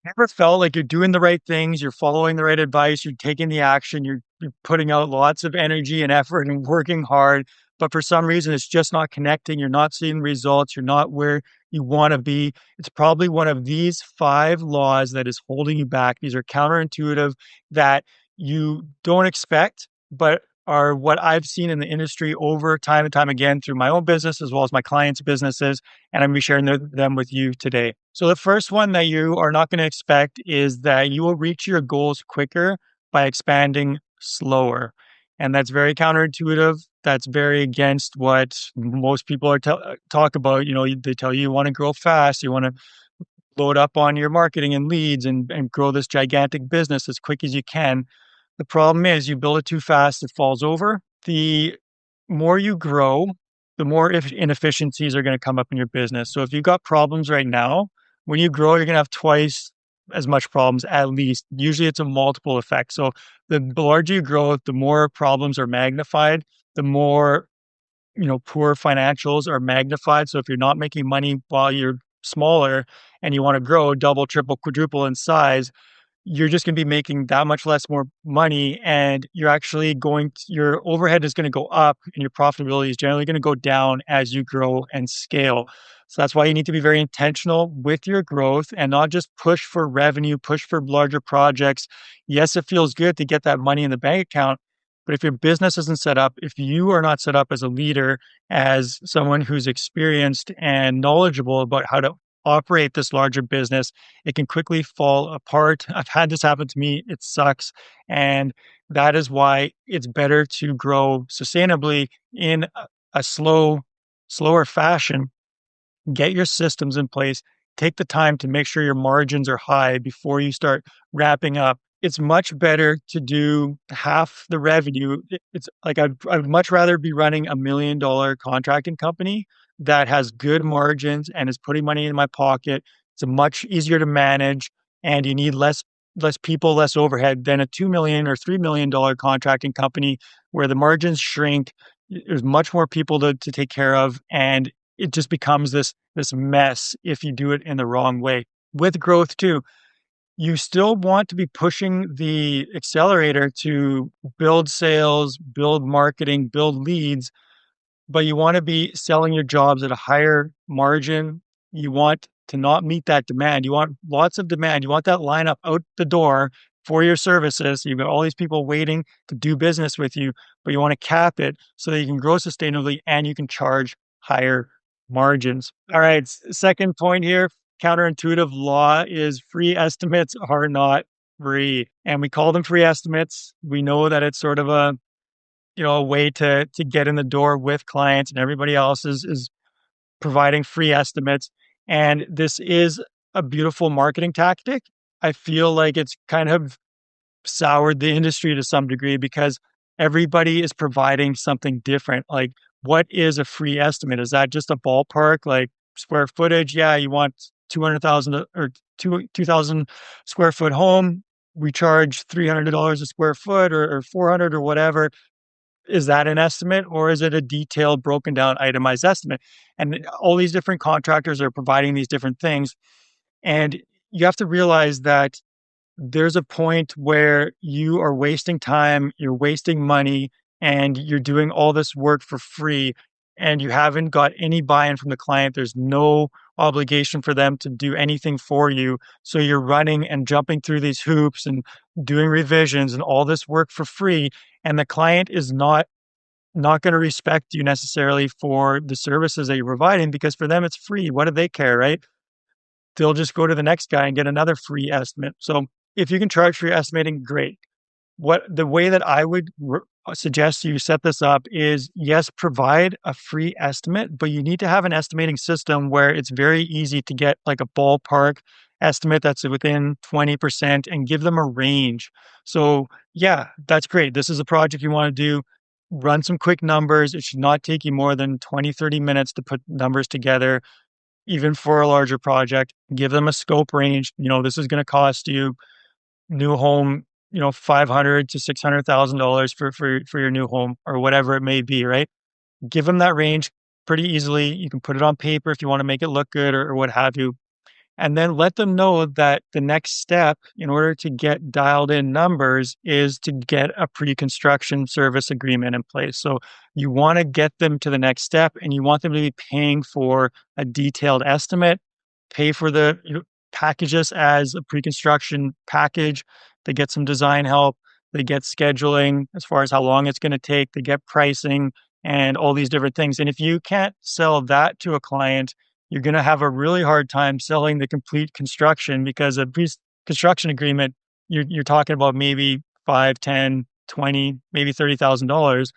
Ever felt like you're doing the right things, you're following the right advice, you're taking the action, you're putting out lots of energy and effort and working hard, but for some reason it's just not connecting, you're not seeing results, you're not where you want to be. It's probably one of these five laws that is holding you back. These are counterintuitive that you don't expect, but are what I've seen in the industry over time and time again through my own business as well as my clients' businesses, and I'm going to be sharing them with you today. So, the first one that you are not going to expect is that you will reach your goals quicker by expanding slower. And that's very counterintuitive. That's very against what most people talk about. They tell you you want to grow fast, you want to load up on your marketing and leads and grow this gigantic business as quick as you can. The problem is you build it too fast, it falls over. The more you grow, the more inefficiencies are going to come up in your business. So if you've got problems right now, when you grow, you're going to have twice as much problems at least. Usually it's a multiple effect. So the larger you grow, the more problems are magnified, the more poor financials are magnified. So if you're not making money while you're smaller and you want to grow double, triple, quadruple in size, you're just going to be making that much less more money, and you're actually your overhead is going to go up and your profitability is generally going to go down as you grow and scale. So that's why you need to be very intentional with your growth and not just push for revenue, push for larger projects. Yes, it feels good to get that money in the bank account, but if your business isn't set up, if you are not set up as a leader, as someone who's experienced and knowledgeable about how to operate this larger business, it can quickly fall apart. I've had this happen to me. It sucks. And that is why it's better to grow sustainably in a slower fashion. Get your systems in place. Take the time to make sure your margins are high before you start wrapping up. It's much better to do half the revenue. It's like I'd much rather be running $1 million contracting company that has good margins and is putting money in my pocket. It's much easier to manage, and you need less people, less overhead than a 2 million or $3 million contracting company where the margins shrink. There's much more people to take care of, and it just becomes this mess if you do it in the wrong way. With growth too, you still want to be pushing the accelerator to build sales, build marketing, build leads, but you want to be selling your jobs at a higher margin. You want to not meet that demand. You want lots of demand. You want that lineup out the door for your services. You've got all these people waiting to do business with you, but you want to cap it so that you can grow sustainably and you can charge higher margins. All right. Second point here, counterintuitive law is free estimates are not free. And we call them free estimates. We know that it's sort of a way to get in the door with clients, and everybody else is providing free estimates. And this is a beautiful marketing tactic. I feel like it's kind of soured the industry to some degree because everybody is providing something different. Like, what is a free estimate? Is that just a ballpark, like square footage? Yeah, you want 200,000 or 2,000 square foot home. We charge $300 a square foot or 400 or whatever. Is that an estimate, or is it a detailed, broken down, itemized estimate? And all these different contractors are providing these different things. And you have to realize that there's a point where you are wasting time, you're wasting money, and you're doing all this work for free, and you haven't got any buy-in from the client. There's no obligation for them to do anything for you. So you're running and jumping through these hoops and doing revisions and all this work for free, and the client is not going to respect you necessarily for the services that you're providing because for them it's free. What do they care, right? They'll just go to the next guy and get another free estimate. So if you can charge for your estimating, great. What the way that I would suggest you set this up is, yes, provide a free estimate, but you need to have an estimating system where it's very easy to get like a ballpark estimate that's within 20% and give them a range. So yeah, that's great. This is a project you want to do. Run some quick numbers. It should not take you more than 20, 30 minutes to put numbers together, even for a larger project. Give them a scope range. This is going to cost you new home, 500 to $600,000 for your new home or whatever it may be, right? Give them that range pretty easily. You can put it on paper if you want to make it look good or what have you. and then let them know that the next step in order to get dialed in numbers is to get a pre-construction service agreement in place. So you want to get them to the next step and you want them to be paying for a detailed estimate, pay for package this as a pre-construction package. They get some design help, they get scheduling as far as how long it's going to take, they get pricing and all these different things. And if you can't sell that to a client, you're going to have a really hard time selling the complete construction because a construction agreement, you're talking about maybe 5, 10, 20, maybe $30,000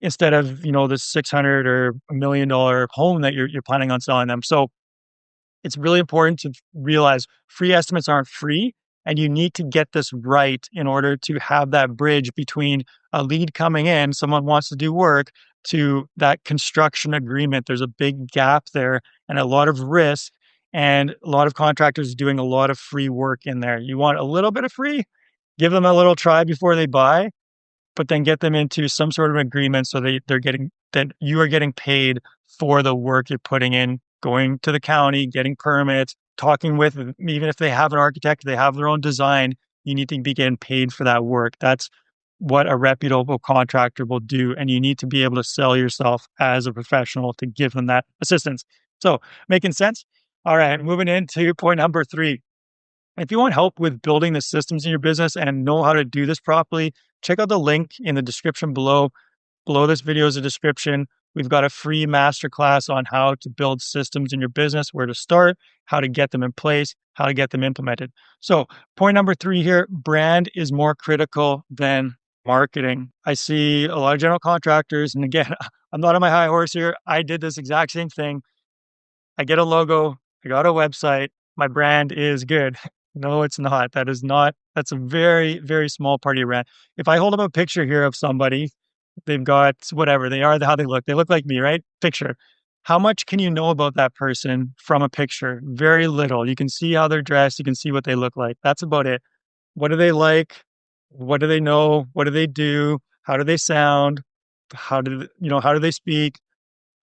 instead of, the 600 or $1 million home that you're planning on selling them. So it's really important to realize free estimates aren't free, and you need to get this right in order to have that bridge between a lead coming in, someone wants to do work, to that construction agreement. There's a big gap there and a lot of risk, and a lot of contractors doing a lot of free work in there. You want a little bit of free, give them a little try before they buy, but then get them into some sort of agreement so they're getting that you are getting paid for the work you're putting in, going to the county, getting permits, talking with, even if they have an architect, they have their own design, you need to be getting paid for that work. That's what a reputable contractor will do. And you need to be able to sell yourself as a professional to give them that assistance. So, making sense? All right, moving into point number 3. If you want help with building the systems in your business and know how to do this properly, check out the link in the description below. Below this video is a description. We've got a free masterclass on how to build systems in your business, where to start, how to get them in place, how to get them implemented. So, point number 3 here, brand is more critical than marketing. I see a lot of general contractors, and again, I'm not on my high horse here. I did this exact same thing. I get a logo, I got a website, my brand is good. No, it's not. That's a very, very small part of your brand. If I hold up a picture here of somebody, they've got whatever, they are how they look. They look like me, right? Picture. How much can you know about that person from a picture? Very little. You can see how they're dressed, you can see what they look like. That's about it. What do they like? What do they know? What do they do? How do they sound? How do they speak?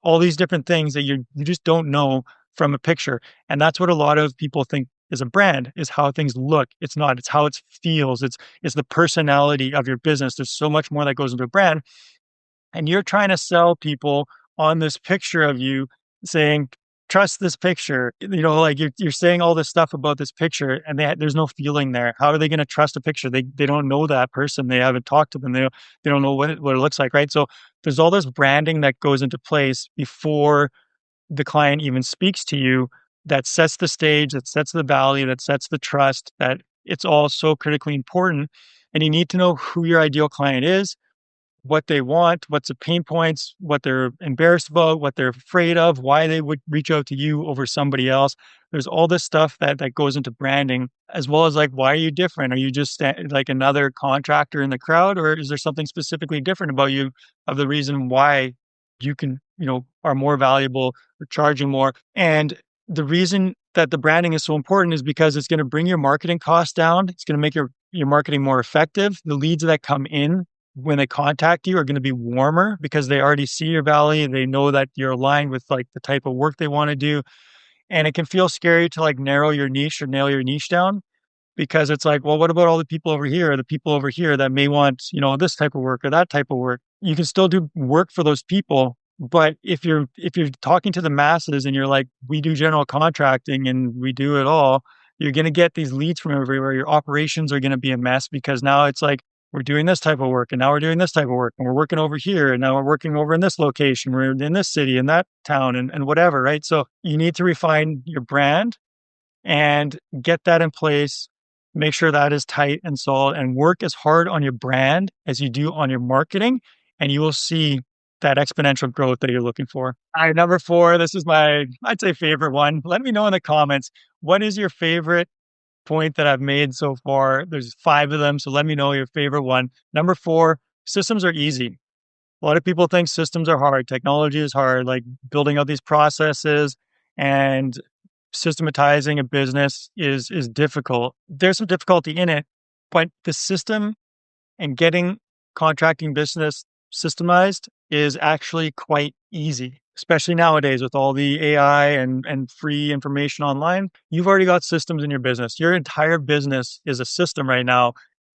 All these different things that you just don't know from a picture. And that's what a lot of people think is a brand, is how things look. It's not. It's how it feels. It's the personality of your business. There's so much more that goes into a brand. And you're trying to sell people on this picture of you, saying, trust this picture. Like you're saying all this stuff about this picture, and there's no feeling there. How are they going to trust a picture? They don't know that person. They haven't talked to them. They don't know what it looks like, right? So there's all this branding that goes into place before the client even speaks to you, that sets the stage, that sets the value, that sets the trust, that it's all so critically important. And you need to know who your ideal client is, what they want, what's the pain points, what they're embarrassed about, what they're afraid of, why they would reach out to you over somebody else. There's all this stuff that goes into branding, as well as like, why are you different? Are you just like another contractor in the crowd, or is there something specifically different about you, of the reason why you can, are more valuable or charging more? And the reason that the branding is so important is because it's going to bring your marketing costs down. It's going to make your marketing more effective. The leads that come in when they contact you are going to be warmer because they already see your value. They know that you're aligned with like the type of work they want to do. And it can feel scary to like narrow your niche or nail your niche down, because it's like, well, what about all the people over here, or the people over here that may want, this type of work or that type of work? You can still do work for those people. But if you're talking to the masses and you're like, we do general contracting and we do it all, you're going to get these leads from everywhere. Your operations are going to be a mess, because now it's like, we're doing this type of work, and now we're doing this type of work, and we're working over here, and now we're working over in this location, we're in this city, in that town, and whatever, right? So you need to refine your brand and get that in place. Make sure that is tight and solid, and work as hard on your brand as you do on your marketing, and you will see that exponential growth that you're looking for. All right, number 4, this is my, I'd say, favorite one. Let me know in the comments, what is your favorite point that I've made so far? There's 5 of them, so let me know your favorite one. Number 4, systems are easy. A lot of people think systems are hard. Technology is hard, like building out these processes and systematizing a business is difficult. There's some difficulty in it, but the system and getting contracting business systemized is actually quite easy. especially nowadays with all the AI and free information online, you've already got systems in your business. Your entire business is a system right now.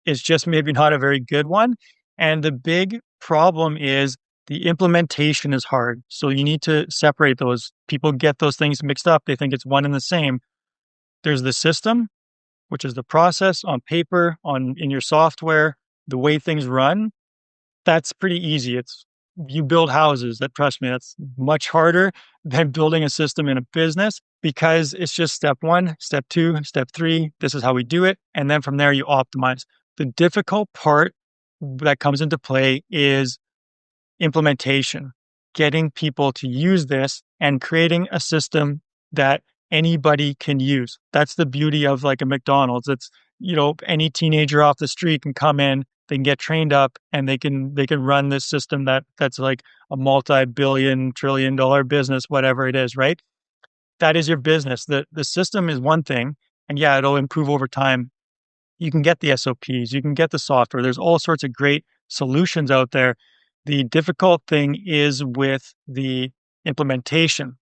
It's just maybe not a very good one. And the big problem is the implementation is hard. So you need to separate those. People get those things mixed up. They think it's one and the same. There's the system, which is the process on paper, on in your software, the way things run. That's pretty easy. It's you build houses. That trust me, that's much harder than building a system in a business because it's just step one, step two, step three. This is how we do it. And then from there, you optimize. The difficult part that comes into play is implementation, getting people to use this and creating a system that anybody can use. That's the beauty of like a McDonald's. It's, any teenager off the street can come in, they can get trained up and they can run this system that's like a multi-billion trillion dollar business, whatever it is, right? That is your business. The system is one thing, and yeah, it'll improve over time. You can get the SOPs, you can get the software. There's all sorts of great solutions out there. The difficult thing is with the implementation.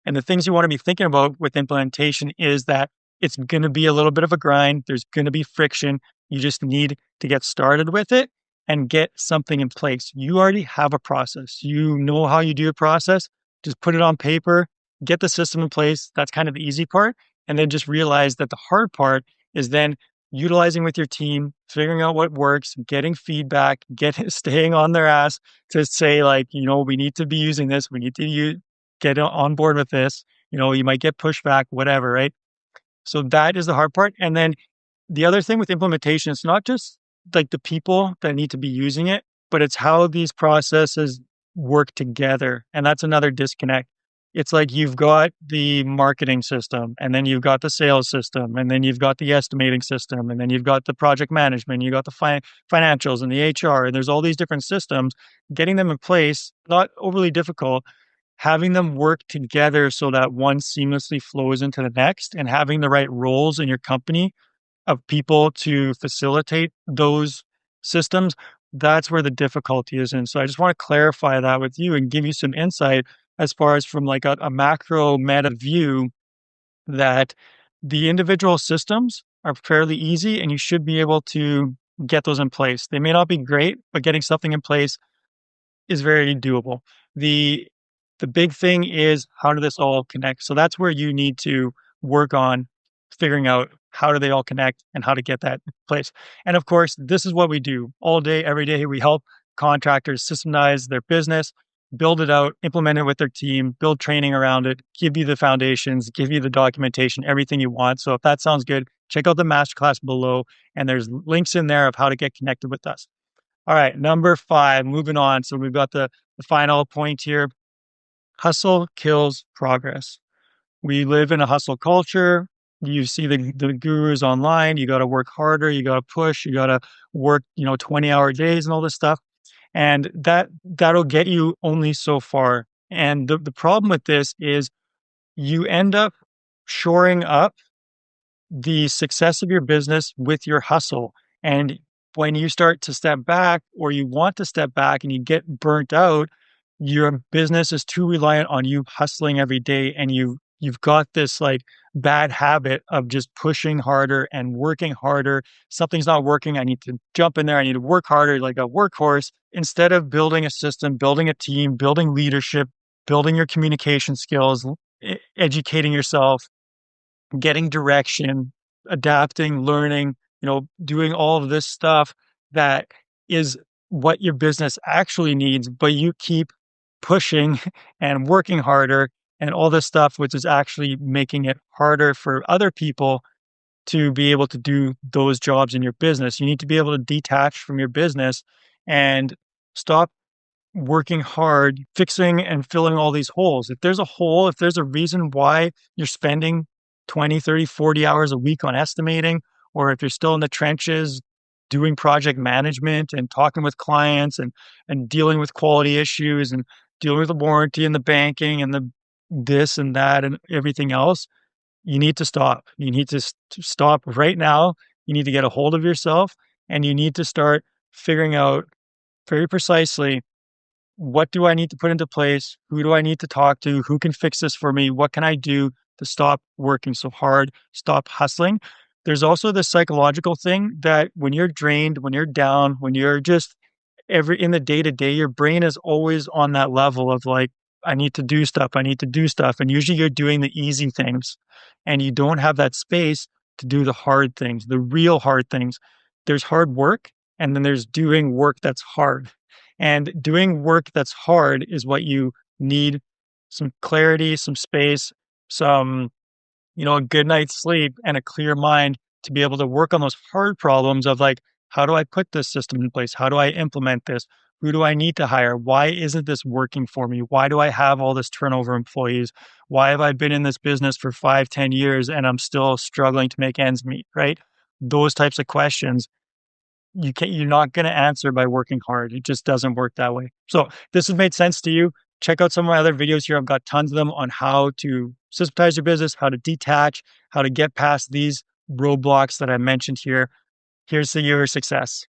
And the things you want to be thinking about with implementation is that it's going to be a little bit of a grind. There's going to be friction. You just need to get started with it and get something in place. You already have a process. You know how you do a process. Just put it on paper, get the system in place. That's kind of the easy part. And then just realize that the hard part is then utilizing with your team, figuring out what works, getting feedback, staying on their ass to say like, we need to be using this. We need to get on board with this. You might get pushback, whatever, right? So that is the hard part. And then the other thing with implementation, it's not just like the people that need to be using it, but it's how these processes work together. And that's another disconnect. It's like you've got the marketing system, and then you've got the sales system, and then you've got the estimating system, and then you've got the project management, you got the financials and the HR, and there's all these different systems. Getting them in place, not overly difficult, having them work together so that one seamlessly flows into the next, and having the right roles in your company of people to facilitate those systems, that's where the difficulty is in. So I just want to clarify that with you and give you some insight as far as from like a macro meta view that the individual systems are fairly easy and you should be able to get those in place. They may not be great, but getting something in place is very doable. The the big thing is how do this all connect? So that's where you need to work on figuring out how do they all connect and how to get that in place. And of course, this is what we do all day, every day. We help contractors systemize their business, build it out, implement it with their team, build training around it, give you the foundations, give you the documentation, everything you want. So if that sounds good, check out the masterclass below, and there's links in there of how to get connected with us. All right, number 5, moving on. So we've got the final point here. Hustle kills progress. We live in a hustle culture. You see the gurus online. You got to work harder. You got to push. You got to work, 20-hour days and all this stuff. And that'll get you only so far. And the problem with this is you end up shoring up the success of your business with your hustle. And when you start to step back or you want to step back and you get burnt out, your business is too reliant on you hustling every day, and you've got this like bad habit of just pushing harder and working harder. Something's not working. I need to jump in there. I need to work harder like a workhorse instead of building a system, building a team, building leadership, building your communication skills, educating yourself, getting direction, adapting, learning, doing all of this stuff that is what your business actually needs, but you keep pushing and working harder and all this stuff, which is actually making it harder for other people to be able to do those jobs in your business. You need to be able to detach from your business and stop working hard, fixing and filling all these holes. If there's a hole, if there's a reason why you're spending 20, 30, 40 hours a week on estimating, or if you're still in the trenches doing project management and talking with clients and dealing with quality issues and dealing with the warranty and the banking and the this and that and everything else, you need to stop. You need to stop right now. You need to get a hold of yourself, and you need to start figuring out very precisely what do I need to put into place? Who do I need to talk to? Who can fix this for me? What can I do to stop working so hard, stop hustling? There's also the psychological thing that when you're drained, when you're down, when you're just every in the day to day, your brain is always on that level of like, I need to do stuff, I need to do stuff. And usually you're doing the easy things and you don't have that space to do the hard things, the real hard things. There's hard work and then there's doing work that's hard. And doing work that's hard is what you need some clarity, some space, some, a good night's sleep and a clear mind to be able to work on those hard problems of like, how do I put this system in place? How do I implement this? Who do I need to hire? Why isn't this working for me? Why do I have all this turnover employees? Why have I been in this business for 5, 10 years and I'm still struggling to make ends meet? Right? Those types of questions you're not going to answer by working hard. It just doesn't work that way. So this has made sense to you. Check out some of my other videos here. I've got tons of them on how to systematize your business, how to detach, how to get past these roadblocks that I mentioned here. Here's to your success.